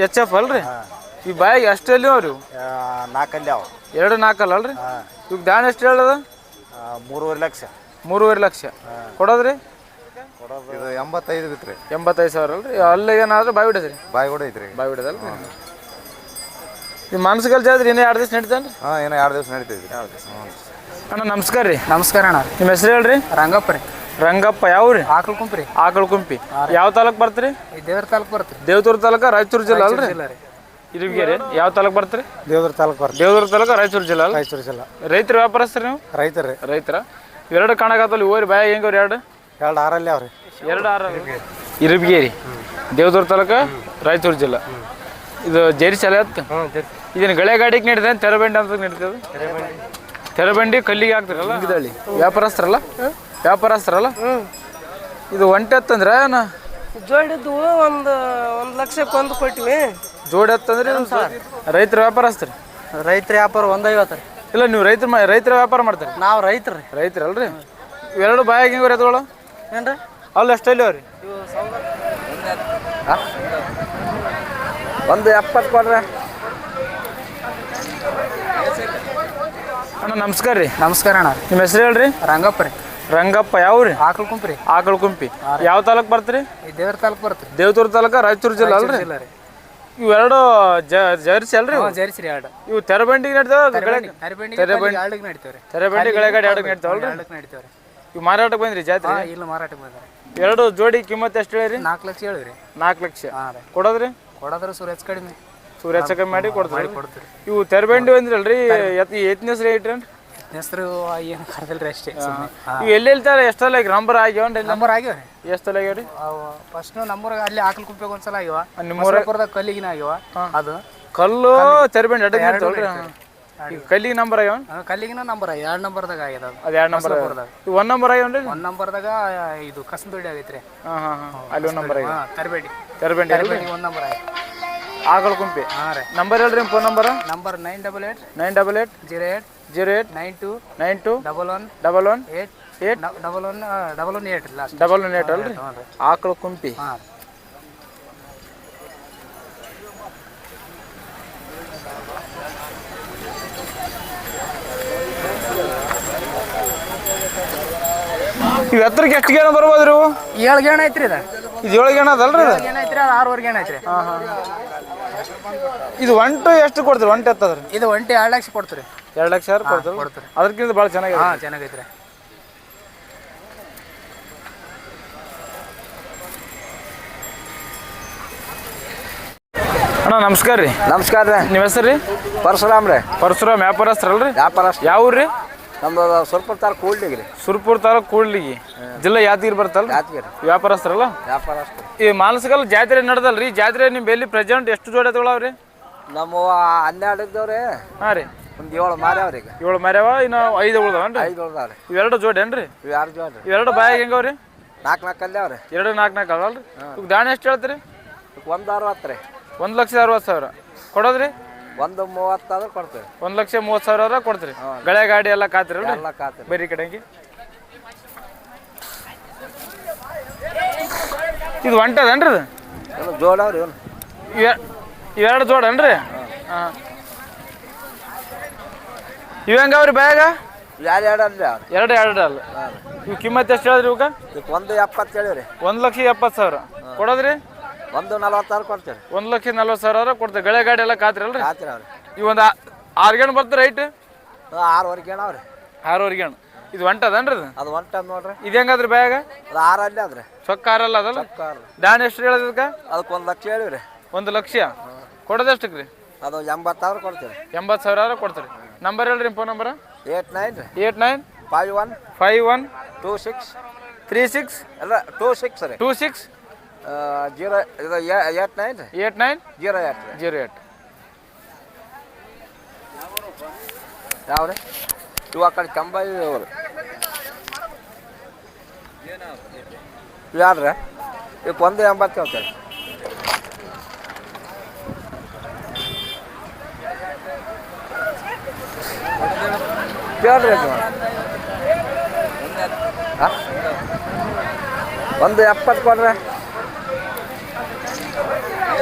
H F ಅಲ್ರಿ ಈ ಬಾಯಿಗೆ ಅಷ್ಟಲ್ಲಿ ಅವ್ರಿ ನಾಲ್ಕಲ್ಲಿ ಅವ 2-4 ಅಲ್ರಿ ಇವಾಗ ದಾಣ ಎಷ್ಟು ಹೇಳದ 3.5 ಲಕ್ಷ 3.5 ಲಕ್ಷ ಕೊಡೋದ್ರಿ ಇದು 85 ಬಿತ್ರಿ 85,000 ಅಲ್ರಿ ಅಲ್ಲಿ ಏನಾದ್ರು ಬಾಯಿ ಬಿಡದ್ರಿ ಬಾಯಿ ಕೂಡ ಐತ್ರಿ ಬಾಯಿ ಬಿಡದಲ್ರಿ ಈ ಮನ್ಸಿಗಲ್ ಜಾತ್ರಿ ಇನ್ನೂ 2 ದಿವಸ ನಡೀತಾನ್ರಿ ಏನೋ 2 ದಿವಸ ನಡೀತೈತಿ 2 ದಿವಸ ಅಣ್ಣ ನಮಸ್ಕಾರ ರೀ ನಮಸ್ಕಾರ ಅಣ್ಣ ನಿಮ್ಮ ಹೆಸರು ಹೇಳ್ರಿ ರಂಗಪ್ಪ ರೀ ರಂಗಪ್ಪ ಯಾವ್ರಿ ಆಕಳ್ಕುಂಪ್ರಿ ಆಕಳ್ಕುಂಪಿ ಯಾವ ತಾಲೂಕ್ ಬರ್ತೀರಿ ದೇವ್ರ ತಾಲೂಕ್ ಬರ್ತೀರಿ ದೇವದುರ್ಗ ತಾಲೂಕ ರಾಯಚೂರು ಜಿಲ್ಲಾ ಅಲ್ರಿ ಇರುವಿಗೆರೆ ಯಾವ ತಾಲೂಕ್ ಬರ್ತೀರಿ ದೇವದುರ್ಗ ತಾಲೂಕು ಬರ್ತೀವಿ ದೇವದುರ್ಗ ತಾಲೂಕ ರಾಯಚೂರು ಜಿಲ್ಲಾ ಅಲ್ಲ ರಾಯಚೂರು ಜಿಲ್ಲಾ ರೈತರ ವ್ಯಾಪಾರಸ್ಥರು ನೀವು ರೈತರು ರೈತರ ಎರಡು ಕಾಣಕತ್ತಲ್ಲಿ ಓರಿ ಬಾಯಾಗ ಹೆಂಗವ್ರಿ 2 6 ಅವ್ರಿ 2 ಇರುವಿಗೆರೆ ದೇವದುರ್ಗ ತಾಲೂಕ ರಾಯಚೂರು ಜಿಲ್ಲಾ ಇದು ಜೇರಿ ಶಾಲೆ ಹತ್ತು ಇದನ್ನ ಗಳೆ ಗಾಡಿಗೆ ನಡೀತದೆ ತೆರಬಂಡಿ ಅಂತ ನಡೀತದೆ ತೆರಬಂಡಿ ಕಲ್ಲಿಗೆ ಹಾಕ್ತಾರಲ್ಲ ಇದಳಿ ವ್ಯಾಪಾರಸ್ಥರಲ್ಲ ಇದು ಒಂಟೆ ಹತ್ತಂದ್ರೆ ಜೋಡಿದ್ದು ಒಂದು ಲಕ್ಷಕ್ಕೆ ಒಂದು ಕೊಟ್ಟಿವಿ ಜೋಡಿ ಹತ್ತಂದ್ರೆ ರೈತರ ವ್ಯಾಪಾರಸ್ಥರು ರೈತರ ವ್ಯಾಪಾರ 150 ಇಲ್ಲ ನೀವು ರೈತರ ವ್ಯಾಪಾರ ಮಾಡ್ತಾರೆ ನಾವು ರೈತರು ರೈತರಲ್ರಿ ಇವೆರಡು ಬಾಯಾಗ ಹೆಂಗ್ರಿ ಎತ್ಕೊಳ್ಳೋ ಏನ್ರಿ ಅಲ್ಲಿ ಅಷ್ಟಲ್ಲಿ ಅವ್ರಿ 170 ಕೊಡ್ರಿ ಅಣ್ಣ ನಮಸ್ಕಾರ ರೀ ನಮಸ್ಕಾರ ಅಣ್ಣ ನಿಮ್ಮ ಹೆಸರು ಹೇಳ್ರಿ ರಂಗಪ್ಪ ರೀ ರಂಗಪ್ಪ ಯಾವ್ರಿ ಆಕಳ್ಕುಂಪ್ರಿ ಆಕಳ್ಕುಂಪಿ ಯಾವ ತಾಲೂಕ್ ಬರ್ತೀರಿ ದೇವ್ರ ತಾಲೂಕ್ ಬರ್ತೀರಿ ದೇವದುರ್ಗ ತಾಲೂಕ ರಾಯಚೂರು ಜಿಲ್ಲಾ ಅಲ್ರಿ ಇವೆರಡು ಜರ್ಸಿ ಅಲ್ರಿ ಜರ್ಸಿ ರೀ 2 ಇವು ತೆರಬಂಡಿಗೆ ನಡ್ತಾವ ತೆರಬಂಡಿ ನಡೀತಾವ್ರಿ ತೆರಬಂಡಿ ಗಳೆಗಾಡಿ 2 ನಡ್ತಾವಲ್ರಿ ನಡೀತಾವ್ರಿ ಇವು ಮಾರಾಟಕ್ಕೆ ಬಂದ್ರಿ ಜಾತ್ರೆ ಇಲ್ಲ ಮಾರಾಟಕ್ಕೆ ಬಂದಾರೆ ಎರಡು ಜೋಡಿ ಕಿಮ್ಮತ್ ಎಷ್ಟು ಹೇಳಿರಿ 4 ಲಕ್ಷ ಹೇಳಿವ್ರಿ 4 ಲಕ್ಷ ಕೊಡೋದ್ರಿ ಕೊಡೋದ್ರ ಸೂರ್ಯ ಕಡಿಮೆ ಸೂರ್ಯ ಕಮ್ಮಿ ಮಾಡಿ ಕೊಡ್ತೀರಿ ಇವು ತೆರಬಂಡಿ ಬಂದ್ರಲ್ರಿ ಎತ್ತನೇ ಹೆಸರು ಐಟ್ರಿ ಹೆಸರು ಏನು ಕರೆದಿಲ್ರಿ ಅಷ್ಟೇ ಇವು ಎಲ್ಲೆಲ್ತಾರೆ ಎಷ್ಟಲ್ಲ ನಂಬರ್ ಆಗ್ಯಾವನ್ರಿ ನಂಬರ್ ಆಗ್ಯಾವ್ರಿ ಎಷ್ಟಲ್ಲ ಆಗ್ಯಾವ್ರಿ ಫಸ್ಟ್ ನಂಬರ್ ಅಲ್ಲಿ ಆಕಳ್ಕುಂಪಿಗೆ ಒಂದ್ಸಲ ಆಗ್ಯಾವ ನಿಮ್ಮೂರದಾಗ ಕಲ್ಲಿಗಿನ ಆಗ್ಯಾವ ಅದು ಕಲ್ಲು ತೆರಬಂಡಿ ಅಡ್ಡ ಕಲ್ಲಿಗೆ ನಂಬರ್ ಆಗ್ಯಾವ ಕಲ್ಲಿಗಿನ ನಂಬರ್ 2 ನಂಬರ್ದಾಗ ಆಗ್ಯದ ಅದು 2 ನಂಬರ್ ಇವು 1 ನಂಬರ್ ಆಗ್ಯಾವನ್ರಿ 1 ನಂಬರ್ದಾಗ ಇದು ಕಸಂದೊಡ್ಡಿ ಆಗೈತ್ರಿ ಅಲ್ಲಿ 1 ನಂಬರ್ ಆಗ್ಯಾವ ತೆರಬಂಡಿ 1 ನಂಬರ್ ಆಗ್ಯಾವ ಆಕಳ್ಕುಂಪಿ ನಂಬರ್ ಹೇಳ್ರಿ ಫೋನ್ ನಂಬರ್ 988 08 92 92 11 11 ಲಾಸ್ಟ್ 118 ಅಲ್ರಿ ಆಕಳ್ಕುಂಪಿ ಇವು ಎತ್ತರಕ್ಕೆ ಎಷ್ಟು ಗೇಣ ಬರ್ಬೋದ್ರಿ ಇವು 7 ಗೇಣ ಐತ್ರಿ ಇದು 7 ಗೇಣ ಅದಲ್ರಿ ಅದು ಗೇಣ ಐತ್ರಿ ಅದು 6 ಗೇಣ ಐತ್ರಿ ಇದು ಒಂಟು ಎಷ್ಟು ಕೊಡ್ತೀರಿ ಒಂಟು ಎತ್ತದ್ರಿ ಇದು ಒಂಟಿ 2 ಲಕ್ಷ ಕೊಡ್ತೀರಿ 2 ಲಕ್ಷ ಕೊಡ್ತೀರಿ ಅದಕ್ಕಿಂತ ಭಾಳ ಚೆನ್ನಾಗಿದೆ ಚೆನ್ನಾಗೈತ್ರಿ ಅಣ್ಣ ನಮಸ್ಕಾರ ರೀ ನಮಸ್ಕಾರ ರೀ ನಿಮ್ಮ ಹೆಸರು ರೀ ಪರಶುರಾಮ್ ರೀ ಪರಶುರಾಮ್ ವ್ಯಾಪಾರಸ್ಥರಲ್ರಿ ವ್ಯಾಪಾರಸ್ಥ ಯಾವ ಊರು ರೀ ನಮ್ದು ಸುರ್ಪುರ ತಾಲೂಕು ಕೂಡ್ಲಿಗೆ ರೀ ಸುರ್ಪುರ ತಾಲೂಕು ಕೂಡ್ಲಿಗಿ ಜಿಲ್ಲಾ ಯಾದಗಿರಿ ಬರ್ತಲ್ಲ ಯಾದಗಿರಿ ವ್ಯಾಪಾರಸ್ಥರಲ್ಲ ವ್ಯಾಪಾರಸ್ಥ ಈ ಮಾನಸಕಲ್ ಜಾತ್ರೆ ನಡೆದಲ್ರಿ ಜಾತ್ರೆ ನಿಮ್ಮ ಬೆಲ್ಲಿ ಪ್ರೆಸೆಂಟ್ ಎಷ್ಟು ಜೋಡಿ ತಗೊಳವ್ರಿ ನಮ್ಮ 12 ಇದ್ದವ್ರಿ ಹಾಂ ರೀ ಒಂದು 7 ಮಾರ್ಯಾವ್ರಿ ಈಗ 7 ಮಾರ್ಯಾವ ಇನ್ನು 5 ಉಳ್ದವನ್ರಿ 5 ಉಳ್ದಾವ್ರಿ ಇವೆರಡು ಜೋಡಿ ಏನ್ರಿ ಇವು 2 ಜೋಡ್ರಿ ಇವೆರಡು ಬಾಯಾಗ ಹೆಂಗವ್ರಿ 4 ಅಲ್ಲಿ ಅವ್ರಿ 2 4 ಅವಲ್ರಿ ಈಗ ದಾಣಿ ಎಷ್ಟು ಹೇಳ್ತೀರಿ 160 ರೀ 1,60,000 ಕೊಡೋದ್ರಿ 130 ಆದ್ರೆ ಕೊಡ್ತೀವಿ 1,30,000 ಕೊಡ್ತೀರಿ ಗಳೆ ಗಾಡಿ ಎಲ್ಲ ಕಾತಿರಲ್ರಿ ಎಲ್ಲ ಕಾತ್ರಿ ಬೇರೆ ಕಡೆಗೆ ಇದು ಒಂಟದನ್ರಿ ಇದು ಜೋಡವ್ರಿ ಇವೆರಡು ಜೋಡನ್ರಿ ಹಾಂ ಇವು ಹೆಂಗವ್ರಿ ಬ್ಯಾಗ 2 ಅಲ್ರಿ ಅವ್ರು 2 ಅಲ್ಲ ಇವು ಕಿಮ್ಮತ್ತು ಎಷ್ಟು ಹೇಳಿದ್ರಿ ಇವಕ್ಕೆ ಇದಕ್ಕೆ 170 ಹೇಳಿವ್ರಿ 1,70,000 ಕೊಡೋದ್ರಿ 140 ಕೊಡ್ತೀವಿ 1,40,000 ಕೊಡ್ತೀವಿ ಗಳೆ ಗಾಡಿ ಎಲ್ಲ ಕಾತಿರಲ್ರಿ ಕಾತ್ರಿ ಅವ್ರಿ ಈ ಒಂದು 6 ಗೇಣ್ ಬರ್ತೀರಿ ರೈಟ್ 6 ಗೇಣ ಅವ್ರಿ 6 ಗೇಣ್ ಇದು ಒಂಟದನ್ರಿ ಅದು ಒಂಟ ನೋಡ್ರಿ ಇದು ಹೆಂಗದ್ರಿ ಬ್ಯಾಗ ಅದು 6 ಅಲ್ಲಿ ಅದ್ರಿ ಚೊಕ್ಕ 6 ಅಲ್ಲ ಅದಲ್ಲ ದಾಣಿ ಎಷ್ಟು ಹೇಳೋದಕ್ಕೆ ಅದಕ್ಕೆ 1 ಲಕ್ಷ ಹೇಳಿವ್ರಿ 1 ಲಕ್ಷ ಕೊಡೋದಷ್ಟಕ್ಕೆ ರೀ ಅದು 80 ಕೊಡ್ತೀವಿ 80,000 ಕೊಡ್ತೀರಿ ನಂಬರ್ ಹೇಳ್ರಿ ಫೋನ್ ನಂಬರ್ 89 51 26 36 ಅಲ್ಲ 26 ರೀ 26 0 ಇದು 89 89 08 08 ಯಾವ್ರಿ ಇವು ಆ ಕಡೆ ಕಂಬಾಯಿ ಅವರು ಯಾರ್ರಿ ಇವಕ್ಕೆ 180 ಹೇಳ್ತಾರೆ ಕೇಳ್ರಿ ಹಾಂ 170 ಕೊಡ್ರಿ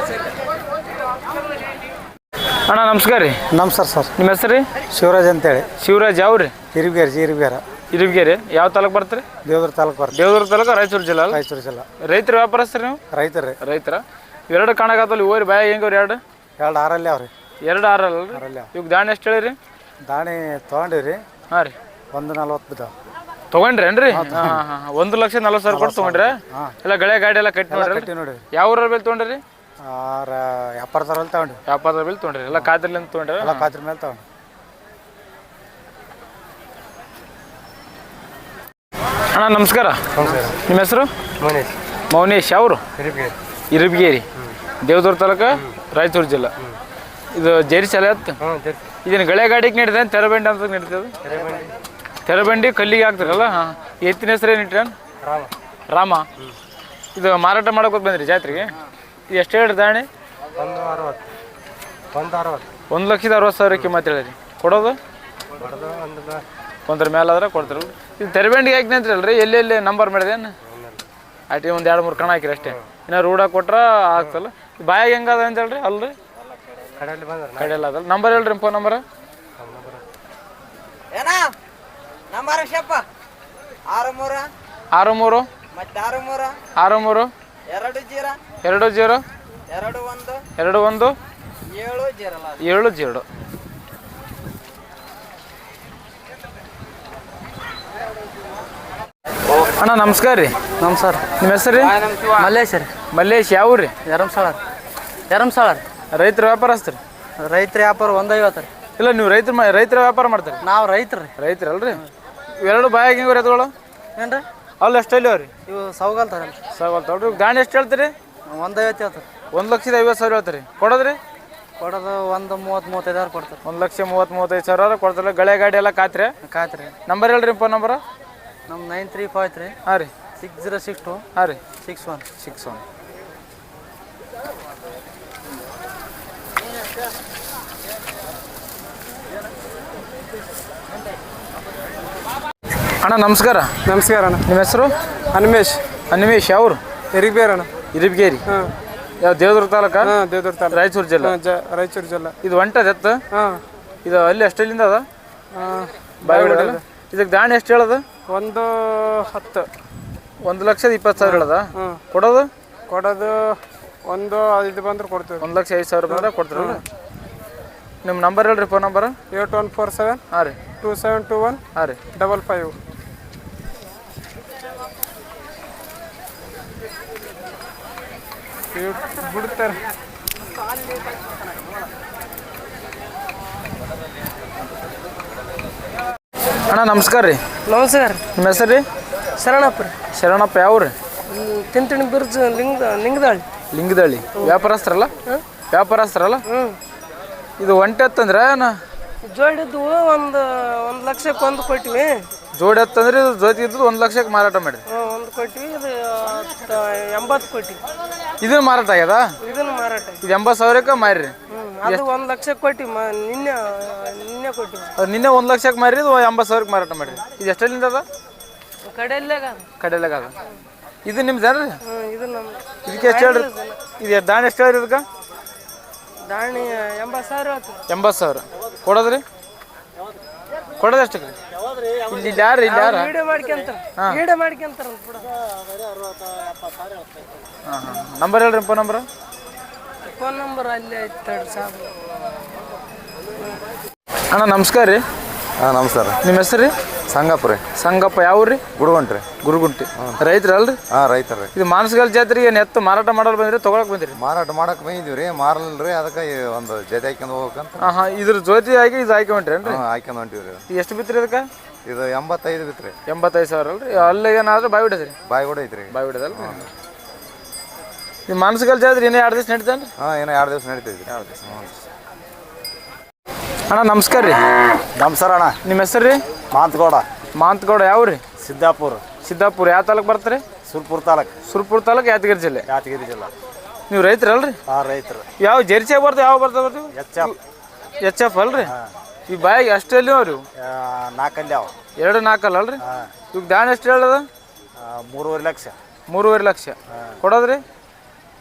ಅಣ್ಣ ನಮಸ್ಕಾರ ರೀ. ನಮಸ್ಕಾರ ಸರ್. ನಿಮ್ಮ ಹೆಸರು ರೀ? ಶಿವರಾಜ್ ಅಂತೇಳಿ. ಶಿವರಾಜ್ ಯಾವ ರೀ? ಹಿರಿಬೇರ ಇರಿಬ್ಗೇರಿ ಯಾವ ತಾಲೂಕು ಬರ್ತೀರಿ? ದೇವದ್ರ ತಾಲೂಕು ಬರ್ತದೆ. ದೇವದುರ್ಗ ತಾಲೂಕು ರಾಯಚೂರು ಜಿಲ್ಲಾ ಅಲ್ಲ? ರಾಯಚೂರು ಜಿಲ್ಲಾ. ರೈತರ ವ್ಯಾಪಾರಸ್ಥರು ನೀವು? ರೈತರು ರೈತರ ಎರಡು ಕಾಣಕತ್ತಲ್ಲ ಓರಿ ಬಾಯ ಹೆಂಗವ್ರಿ? ಎರಡು ಆರಲ್ಲಿ ಅವ್ರಿ. ಎರಡು ಆರಲ್ಲ ರೀ? ಇವಾಗ ದಾಣಿ ಎಷ್ಟು ಹೇಳಿರಿ? ದಾಣಿ ತೊಗೊಂಡಿವ್ರಿ. ಹಾಂ ರೀ. 140 ಬಿದ್ದಾವ. ತೊಗೊಂಡ್ರೇನ್ರಿ? ಹಾಂ ಹಾಂ 1,40,000 ಕೊಟ್ಟು ತೊಗೊಂಡ್ರೆ ಎಲ್ಲ ಗಳೆ ಗಾಡಿ ಎಲ್ಲ ಕಟ್ಟಿ ಕಟ್ಟಿ ನೋಡ್ರಿ. ಯಾವ ಊರಲ್ಲಿ ಬೆಲೆ ತೊಗೊಂಡ್ರಿ? ವ್ಯಾಪಾರದವ್ರಲ್ಲಿ ತಗೊಂಡ್ರಿ. ವ್ಯಾಪಾರದ ಬೆಲೆ ತೊಗೊಂಡ್ರಿ ಎಲ್ಲ ಖಾತ್ರಿಲಿಂದ ತೊಗೊಂಡ್ರಿ? ಎಲ್ಲ ಖಾತ್ರಿ ಮೇಲೆ ತಗೊಂಡು. ಅಣ್ಣ ನಮಸ್ಕಾರ. ನಿಮ್ಮ ಹೆಸರು? ಮೌನೇಶ್ ಅವರು? ಇರಿಬ್ಗೇರಿ ದೇವದುರ್ಗ ತಾಲೂಕು ರಾಯಚೂರು ಜಿಲ್ಲಾ. ಇದು ಜೇರಿ ಶಾಲೆ ಹತ್ತು. ಇದನ್ನು ಗಳೆ ಗಾಡಿಗೆ ನಡೀತದೆ ತೆರಬಂಡಿ ಅಂತ ನಡೀತದೆ? ತೆರಬಂಡಿ ಕಲ್ಲಿಗೆ ಹಾಕ್ತಾರಲ್ಲ. ಹಾಂ ಎತ್ತಿನ ಹೆಸರು ಏನು ಇಟ್ರಿ? ರಾಮ. ಇದು ಮಾರಾಟ ಮಾಡೋಕೆ ಬಂದ್ರಿ ಜಾತ್ರೆಗೆ? ಇದು ಎಷ್ಟು ಹೇಳ್ರಿ ದಾಣಿ? 1,60,000 ಕಿಮ್ಮತ್ತು ಹೇಳಿರಿ. ಕೊಡೋದು ಒಂದ್ರ ಮೇಲೆ ಆದ್ರೆ ಕೊಡ್ತಾರಲ್ಲ. ಇದು ತೆರಬಂಡಿಗೆ ಹಾಕಿ ಅಂತೀರಲ್ರಿ? ಎಲ್ಲೆಲ್ಲಿ ನಂಬರ್ ಮಾಡಿದೇನು? ಆಯ್ತು ಒಂದು 2-3 ಕಣ ಹಾಕಿರಿ ಅಷ್ಟೇ. ಇನ್ನು ರೂಢ ಕೊಟ್ರೆ ಆಗ್ತಲ್ಲ. ಬಾಯಾಗ ಹೆಂಗದ ಅಂತ ಹೇಳ್ರಿ? ಅಲ್ರಿ ಕಡೆಯಲ್ಲ ಅದಲ್ಲ. ನಂಬರ್ ಹೇಳ್ರಿ, ಫೋನ್ ನಂಬರ್. 63 63 20 70. ಅಣ್ಣ ನಮಸ್ಕಾರ ರೀ. ನಮಸ್ಕಾರ. ನಿಮ್ಮ ಹೆಸರು ರೀ? ಮಲ್ಲೇಶ್ ರೀ. ಮಲ್ಲೇಶ್ ಯಾವ ರೀ? ಧರ್ಮಸ್ಥಳ. ರೈತರ ವ್ಯಾಪಾರಸ್ತ್ರಿ? ರೈತರ ವ್ಯಾಪಾರ 150 ರೀ. ಇಲ್ಲ ನೀವು ರೈತರ ವ್ಯಾಪಾರ ಮಾಡ್ತಾರೆ? ನಾವು ರೈತರು ರೀ. ರೈತರಲ್ರಿ? ಇವೆರಡು ಬಾಯಾಗ ಹೆಂಗೆ ಎತ್ತುಗಳು? ಏನ್ರಿ? ಅಲ್ಲ ಎಷ್ಟಲ್ಲಿ ಅವ್ರಿ? ಇವು ಸೌಗಲ್ತಾರಲ್ಲ. ತೊಗೊಳ್ರಿ. ದಾಣಿ ಎಷ್ಟು ಹೇಳ್ತೀರಿ? 150 ಹೇಳ್ತಾರೆ. 1,50,000 ಹೇಳ್ತೀರಿ. ಕೊಡೋದ್ರಿ? ಕೊಡೋದು 130-35 ಕೊಡ್ತಾರೆ. 1,30,35,000 ಕೊಡ್ತಾರೆ. ಗಳೆ ಗಾಡಿ ಎಲ್ಲ ಖಾತ್ರಿ? ನಂಬರ್ ಹೇಳ್ರಿ, ಫೋನ್ ನಂಬರ್. ನಮ್ಮ 9353 ಹಾಂ ರೀ 6062 ಹಾಂ ರೀ 61. ಅಣ್ಣ ನಮಸ್ಕಾರ. ನಮಸ್ಕಾರ ಅಣ್ಣ. ನಿಮ್ಮ ಹೆಸರು? ಹನುಮೇಶ್ ಯಾವ್ರು? ಹಿರಿಬೇರ ಅಣ್ಣ. ಇರಿಬ್ಗೇರಿ ಯಾವ ದೇವದುರ್ಗ ತಾಲೂಕಾ? ದೇವದುರ್ಗ ತಾಲೂಕು ರಾಯಚೂರು ಜಿಲ್ಲಾ. ರಾಯಚೂರು ಜಿಲ್ಲಾ. ಇದು ಒಂಟದ ಎತ್ತ? ಇದು ಅಲ್ಲಿ ಎಷ್ಟಲ್ಲಿಂದ ಅದ? ಬಾಯಿಬಿಡಲ್ಲ. ಇದಕ್ಕೆ ದಾಣಿ ಎಷ್ಟು ಹೇಳೋದು? 110. 1,20,000 ಹೇಳದ? ಕೊಡೋದು 1.5 ಬಂದ್ರೆ ಕೊಡ್ತೀವಿ. 1,05,000 ಬಂದ್ರೆ ಕೊಡ್ತೀರಲ್ಲ? ನಿಮ್ಮ ನಂಬರ್ ಹೇಳ್ರಿ, ಫೋನ್ ನಂಬರ್. 8147 ಹಾಂ ರೀ 2721 ಹಾಂ ರೀ 55. ಬಿಡ್ತಾರೆ. ಅಣ್ಣ ನಮಸ್ಕಾರ ರೀ. ನಮಸ್ಕಾರ. ನಿಮ್ಮ ಹೆಸರು ರೀ? ಶರಣಪ್ಪ ಯಾವ ರೀ? ತಿಂತಿಣಿ ಬಿರ್ಜ್ ಲಿಂಗದಳ್ಳಿ. ವ್ಯಾಪಾರಸ್ಥರಲ್ಲ? ಇದು ಒಂಟೆ ಎತ್ತಂದ್ರೆ ಜೋಡಿದ್ದು ಒಂದು ಲಕ್ಷಕ್ಕೆ ಒಂದು ಕೊಟ್ಟಿವಿ. ಜೋಡಿ ಎತ್ತಂದ್ರೆ ಇದು ಜೊತೆ ಇದ್ದು 1 ಲಕ್ಷಕ್ಕೆ ಮಾರಾಟ ಮಾಡಿ? ಒಂದು ಕೊಟ್ಟಿವಿ. ಇದು 80 ಕೊಟ್ಟಿವಿ. ಇದನ್ನು ಮಾರಾಟ ಆಗ್ಯದ? ಇದನ್ನು ಮಾರಾಟ. ಇದು 80,000ಕ್ಕೆ ಮಾರಿರಿ? ಅದು 1 ಲಕ್ಷಕ್ಕೆ ಕೊಟ್ಟಿವಿ. ನಿನ್ನೆ ಕೊಟ್ಟಿವಿ. ಅದು ನಿನ್ನೆ 1 ಲಕ್ಷಕ್ಕೆ ಮಾರಿ, ಇದು 80,000ಕ್ಕೆ ಮಾರಾಟ ಮಾಡಿರಿ. ಇದು ಎಷ್ಟಲ್ಲಿಂದ ಅದ? ಕಡೆಯಲ್ಲಾಗ ಅದ. ಇದು ನಿಮ್ದು ಏನ್ರಿ? ಇದು ನಮ್ಮ. ಇದಕ್ಕೆ ಎಷ್ಟು ಹೇಳ್ರಿ? ಇದು ದಾಣಿ ಎಷ್ಟು ಹೇಳ್ರಿ? ಇದಕ್ಕೆ ದಾಣಿ 80,000 ಆಯ್ತು. 80,000 ಕೊಡೋದ್ರಿ? ಕೊಡೋದು ಎಷ್ಟಕ್ಕೆ? ಇಲ್ಲಿ ಯಾರು ವಿಡಿಯೋ ಮಾಡ್ಕೊಂತಾರೆ. ಹಾಂ ನಂಬರ್ ಹೇಳ್ರಿ, ಫೋನ್ ನಂಬರ್. ಫೋನ್ ನಂಬರ್ ಅಲ್ಲಿ ಐತೆ ಸಾಕು. ಅಣ್ಣ ನಮಸ್ಕಾರ ರೀ. ಹಾಂ ನಮಸ್ಕಾರ. ನಿಮ್ಮ ಹೆಸರು ರೀ? ಸಂಗಪ್ಪ ಯಾವ ರೀ? ಗುರುಗುಂಟಿ. ರೈತರ ಅಲ್ರಿ? ಹಾಂ ರೈತರ ರೀ. ಇದು ಮಾನಸಗಲ್ ಜಾತ್ರೆಗೆ ಎತ್ತು ಮಾರಾಟ ಮಾಡಲು ಬಂದ್ರಿ? ತೊಗೊಳಕ್ ಬಂದಿರಿ? ಮಾರಾಟ ಮಾಡಕ್ಕೆ ಬಂದಿದ್ದೀವಿ ರೀ. ಮಾರಲ್ರಿ, ಅದಕ್ಕೆ ಒಂದು ಜೊತೆ ಹಾಕ್ಯಂದು ಹೋಗ್ಬೇಕಂತ. ಹಾಂ ಇದ್ರ ಜೊತೆ ಆಗಿ ಇದು ಹಾಕಿ ಹೊಂಟ್ರೇನ್ರಿ? ಹಾಕ್ಯಂದು ಹೊಂಟಿವಿ ರೀ. ಇದು ಎಷ್ಟು ಬಿತ್ರಿ ಇದಕ್ಕೆ? ಇದು 85 ಬಿತ್ರಿ. 85,000 ಅಲ್ರಿ? ಅಲ್ಲಿ ಏನಾದ್ರೂ ಬಾಯಿ ಬಿಡದ್ರಿ? ಬಾಯಿ ಕೂಡ ಐತ್ರಿ. ಬಾಯಿ ಬಿಡದಲ್ರಿ? ಈ ಮಾನಸಗಲ್ ಜಾತ್ರೆ ಇನ್ನೂ 2 ದಿವಸ ನಡೀತಾನ್ರಿ? ಹಾಂ ಏನೋ 2 ದಿವಸ ನಡೀತೈತಿ. 2 ದಿವಸ. ಅಣ್ಣ ನಮಸ್ಕಾರ ರೀ. ನಮಸ್ಕಾರ ಅಣ್ಣ. ನಿಮ್ಮ ಹೆಸರು ರೀ? ಮಾಂತಗೌಡ ಯಾವ ರೀ? ಸಿದ್ದಾಪುರ ಯಾವ ತಾಲೂಕು ಬರ್ತಾರೆ? ಸುರ್ಪುರ ತಾಲೂಕು ಯಾದಗಿರಿ ಜಿಲ್ಲೆ. ನೀವು ರೈತರಲ್ರಿ? ಹಾಂ ರೈತರು. ಯಾವ ಜರ್ಸಿಯಾಗ ಬರ್ತಾವೆ? ಯಾವ ಬರ್ತಾವೆ? ಎಚ್ ಎಫ್ ಅಲ್ರಿ? ಈ ಬಾಯಿಗೆ ಅಷ್ಟಲ್ಲಿ ಅವ್ರಿ? 2 4 ಅಲ್ರಿ? ಇವಾಗ ದಾಣಿ ಎಷ್ಟು ಹೇಳದ? 3.5 ಲಕ್ಷ. 3.5 ಲಕ್ಷ ಕೊಡೋದ್ರಿ?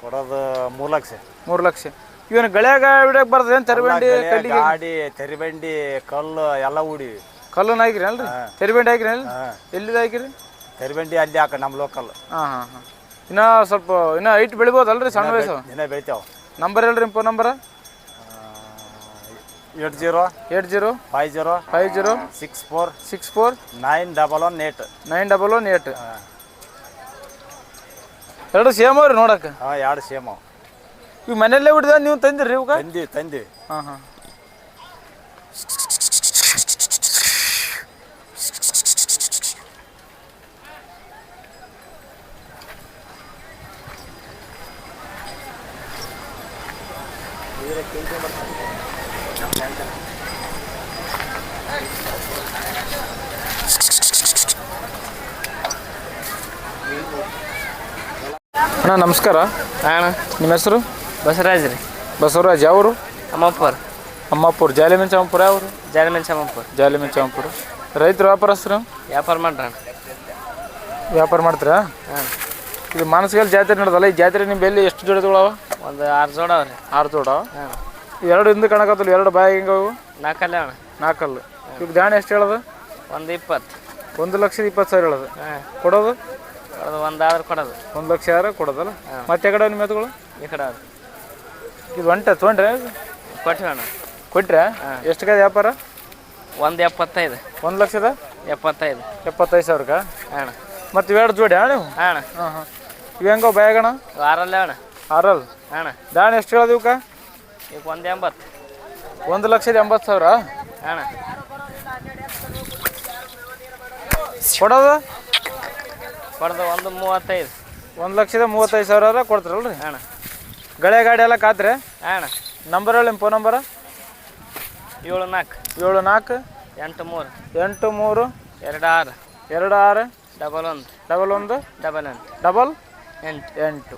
3 ಲಕ್ಷ. ಇವನು ಗಳ್ಯಾಗ ಹಿಡಿಯಕ್ಕೆ ಬರ್ತದೆ ಏನು ತೆರಬಂಡಿ ಕಲ್ಲಿಗೆ ಗಾಡಿ ತೆರಿಬಂಡಿ ಕಲ್ಲು ಎಲ್ಲ ಹೂಡಿ ಕಲ್ಲನ್ನು ಹಾಕಿರಿ ಅಲ್ರಿ ತೆರಬಂಡಿ ಹಾಕಿರಿ ಅಲ್ರಿ ಎಲ್ಲಿದು ಹಾಕಿರಿ ತೆರಿಬಂಡಿ ಅಲ್ಲಿ ಹಾಕ ನಮ್ಮ ಲೋಕಲ್ ಹಾಂ ಇನ್ನೂ ಸ್ವಲ್ಪ ಇನ್ನೂ ಹೈಟ್ ಬೆಳಿಬೋದಲ್ರಿ ಸಣ್ಣ ವಯಸ್ಸು ದಿನ ಬೆಳಿತಾವ ನಂಬರ್ ಹೇಳ್ರಿ ಫೋನ್ ನಂಬರ 80 50 64 64 911 911 ಎರಡು ಸೇಮ್ ಅವ್ರಿ ನೋಡಕ್ಕೆ ಹಾಂ 2 ಸೇಮ್ ಅವು ಇವು ಮನೆಯಲ್ಲೇ ಬಿಡ್ದ ನೀವು ತಂದಿರಿ ಇವಾಗ ತಂದಿ ಹಾಂ ಅಣ್ಣ ನಮಸ್ಕಾರ. ಅಣ್ಣ ನಿಮ್ಮ ಹೆಸರು? ಬಸವರಾಜ್ ರೀ. ಬಸವರಾಜ್ ಯಾವರು? ಅಮ್ಮಾಪುರ ಜಾಲಿಮನ್ ಚಾಮಪುರ ಯಾವರು? ಜಾಲಿಮನ್ ಚಾಮಪುರ. ರೈತರು ವ್ಯಾಪಾರಸ್ಥರು? ವ್ಯಾಪಾರ ಮಾಡ್ರಿ. ವ್ಯಾಪಾರ ಮಾಡ್ತೀರಾ? ಹಾಂ. ಇದು ಮಾನಸಗಲ್ ಜಾತ್ರೆ ನಡೆದಲ್ಲ, ಈ ಜಾತ್ರೆ ನಿಮ್ಮ ಬೆಲ್ಲಿ ಎಷ್ಟು ಜೋಡಿಗಳವ? ಒಂದು 6 ಜೋಡ ಅವ್ರಿ. 6 ಜೋಡ? ಹಾಂ. ಎರಡು ಹಿಂದೆ ಕಾಣಕತ್ತಲ್ಲ, ಎರಡು ಬಾಯಿ ಹೆಂಗೆ ಅವು? 4 ಅಲ್ಲ ಅಣ್ಣ. 4 ಅಲ್ಲ. ಈಗ ದಾಣಿ ಎಷ್ಟು ಹೇಳೋದು? ಒಂದು 20. 1,20,000 ಹೇಳೋದು. ಹಾಂ. ಕೊಡೋದು? ಅದು ಒಂದಾದ್ರೆ ಕೊಡೋದು. 1,00,000 ಯಾರು ಕೊಡೋದಲ್ಲ? ಮತ್ತೆ ಕಡೆ ನಿಮ್ಮ ಎತ್ತುಗಳು ಈ ಕಡೆ ಅವ್ರಿ. ಇದು ಒಂಟೆ ತೊಗೊಂಡ್ರೆ ಕೊಟ್ಟಿವಿ ಅಣ್ಣ. ಕೊಟ್ರೆ ಎಷ್ಟಕ್ಕೆ ವ್ಯಾಪಾರ? 1,75. 1,75,000? 75,000. ಅಣ್ಣ ಮತ್ತು ಇವೆರಡು ಜೋಡಿ ಅಣ್ಣ ನೀವು? ಅಣ್ಣ. ಇವು ಹೆಂಗೋ ಬಾಯಗಣ? 6 ಅಲ್ಲ ಅಣ್ಣ. 6 ಅಲ್ಲ? ಅಣ್ಣ. ದಾಣಿ ಎಷ್ಟು ಹೇಳೋದು ಇವಕ್ಕೆ? ಈಗ 1,80. 1,80,000? ಅಣ್ಣ. ಕೊಡೋದು? ಕೊಡೋದು 1,35. 1,35,000 ಕೊಡ್ತೀರಲ್ರಿ? ಅಣ್ಣ. ಗಳೆ ಗಾಡಿ ಎಲ್ಲ ಕಾತ್ರೆ? ಅಣ್ಣ. ನಂಬರ್ ಹೇಳಿ ನಿಮ್ಮ ಫೋನ್ ನಂಬರ? 74 74 83 83 26 26 11 11 88 ಡಬಲ್ 8.